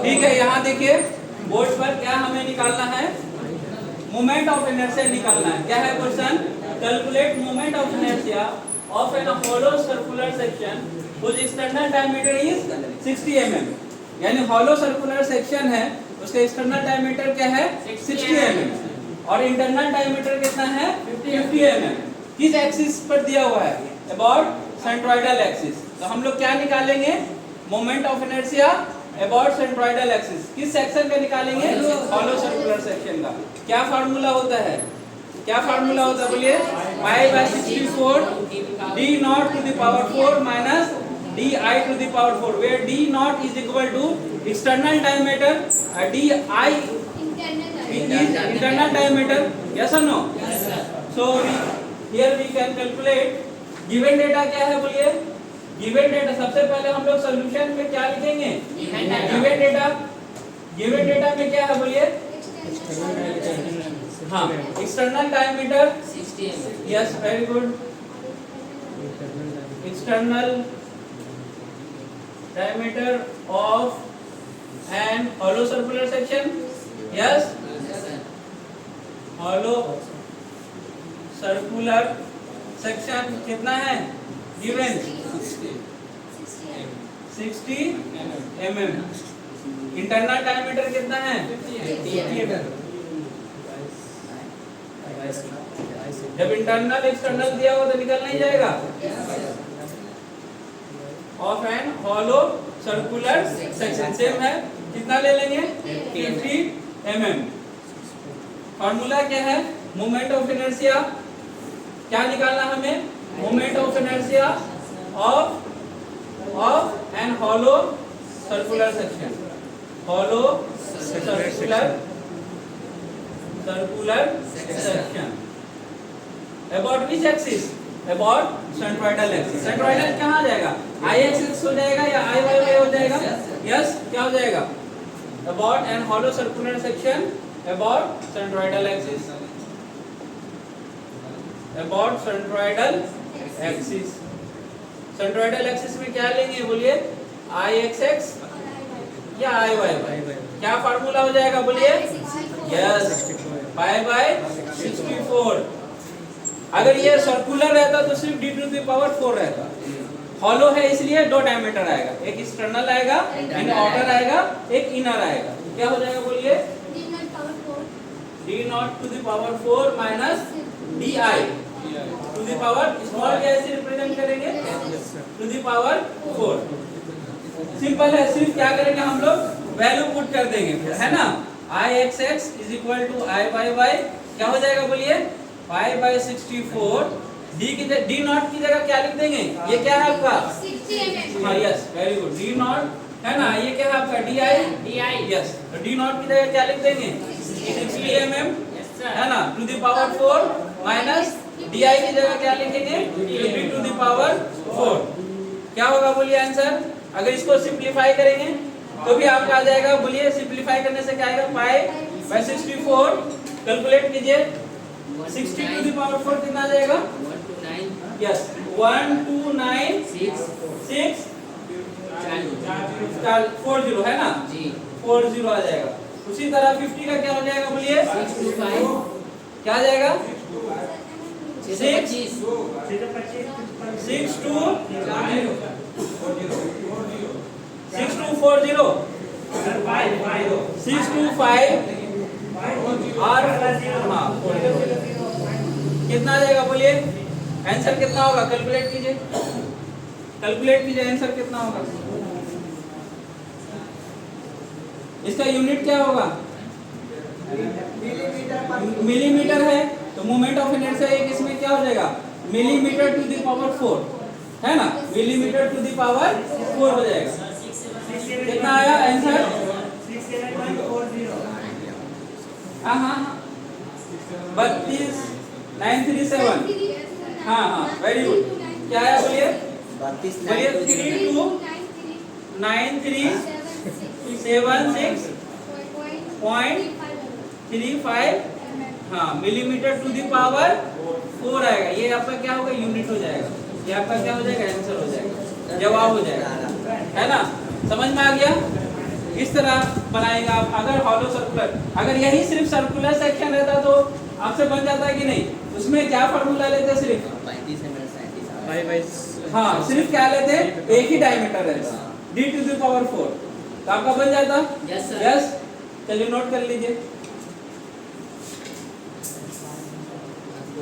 ठीक है, यहाँ देखिए बोर्ड पर क्या हमें निकालना है, मोमेंट ऑफ इनर्शिया निकालना है। क्या है question? Calculate moment of inertia of an hollow circular section whose external diameter is 60 mm। यानी हॉलो सर्कुलर सेक्शन है, उसका एक्सटर्नल डायमीटर क्या है? 60 mm और इंटरनल डायमीटर कितना है? 50 mm। किस एक्सिस पर दिया हुआ है? About centroidal axis. तो हम लोग क्या निकालेंगे? Moment of inertia about centroidal axis. किस सेक्शन का निकालेंगे? हॉलो सर्कुलर सेक्शन का। क्या फार्मूला होता है? क्या फार्मूला होता है बोलिए? Pi by 64 d not to the power 4 minus di to the power 4, where d not is equal to external diameter, di is internal diameter. Yes or no? Yes sir. So here we can calculate given data क्या है बोलिए? Given data सबसे पहले हम लोग solution में क्या लिखेंगे? गिवन डेटा में क्या है बोलिए? हाँ, external diameter 60 mm। Yes, very good. External diameter of an hollow circular section. Yes, hollow circular section कितना है? Given 60 mm। इंटरनल डायमीटर कितना है? 50 mm। जब इंटरनल एक्सटर्नल दिया हो तो निकल नहीं जाएगा। Of an hollow circular section same है, कितना ले लेंगे? 50 mm। फार्मूला क्या है? Moment of inertia. क्या निकालना हमें? Moment of inertia of an hollow circular section. Hollow circular section about which axis? About centroidal axis. Centroidal कहाँ जाएगा? आई एक्सिस हो जाएगा या आई वाई हो जाएगा? यस, क्या हो जाएगा? About an hollow circular section about centroidal axis. About centroidal axis. Centroidal axis में क्या लेंगे बोलिए? आई एक्स एक्स या आई वाई वाई। क्या फार्मूला हो जाएगा बोलिए? Yes, pi by 64। अगर ये सर्कुलर रहता तो सिर्फ d टू द पावर 4 रहता। हॉलो है इसलिए दो डायमीटर आएगा, एक एक्सटर्नल आएगा, एक आउटर आएगा, एक इनर आएगा। क्या हो जाएगा बोलिए? d not to the power 4 minus di to the power small कैसे रिप्रेजेंट करेंगे? To the power 4। सिंपल है, सिर्फ क्या करेंगे हम लोग? वैल्यू पुट कर देंगे, है ना? I X X is equal to I Y Y. क्या हो जाएगा बोलिए? Pi by 64। डी नॉट की जगह क्या लिख देंगे? ये क्या है आपका? 60 mm। हाँ, yes, very good. D not है ना, ये क्या है आपका? D I. यस, तो डी नॉट की जगह क्या लिख देंगे? 60 mm, है ना, to the power 4 minus D I की जगह क्या लिखेंगे? D to the power 4। क्या होगा बोलिए आंसर? अगर इसको सिंप्लीफाई करेंगे तो भी आपका आ जाएगा। बोलिए सिंप्लीफाई करने से क्या आएगा? पाई बाय 64। कैलकुलेट कीजिए, 60 टू द पावर 4 कितना आ जाएगा? 129। यस, 1296 40 है ना जी। 40 आ जाएगा। उसी तरह 50 का क्या हो जाएगा बोलिए? 625। क्या आ जाएगा? 625। 6240 625 और हाँ, कितना आ जाएगा बोलिए? आंसर कितना होगा? कैलकुलेट कीजिए, कैलकुलेट कीजिए, आंसर कितना होगा? इसका यूनिट क्या होगा? मिलीमीटर है, तो मोमेंट ऑफ इनर्शिया एक इसमें क्या हो जाएगा? मिलीमीटर टू द पावर 4, है ना? मिलीमीटर टू द पावर 4 हो जाएगा। कितना आया आंसर? 32937। हाँ, वेरी गुड। क्या आया बोलिए? 329376.35 हाँ मिलीमीटर टू द पावर 4 आएगा। ये आपका क्या होगा? यूनिट हो जाएगा। ये आपका क्या हो जाएगा? आंसर हो जाएगा, जवाब हो जाएगा, है ना? समझ में आ गया? इस तरह बनाएगा आप। अगर हॉलो सर्कुलर, अगर यही सिर्फ सर्कुलर सेक्शन रहता तो आपसे बन जाता कि नहीं? उसमें क्या फार्मूला लेते सिर्फ? 35 ml 37 बाय बाय। हाँ, सिर्फ क्या लेते? एक ही डायमीटर रहता, d⁴ तो आपका बन जाता। Yes, sir. यस, चलिए नोट कर लीजिए।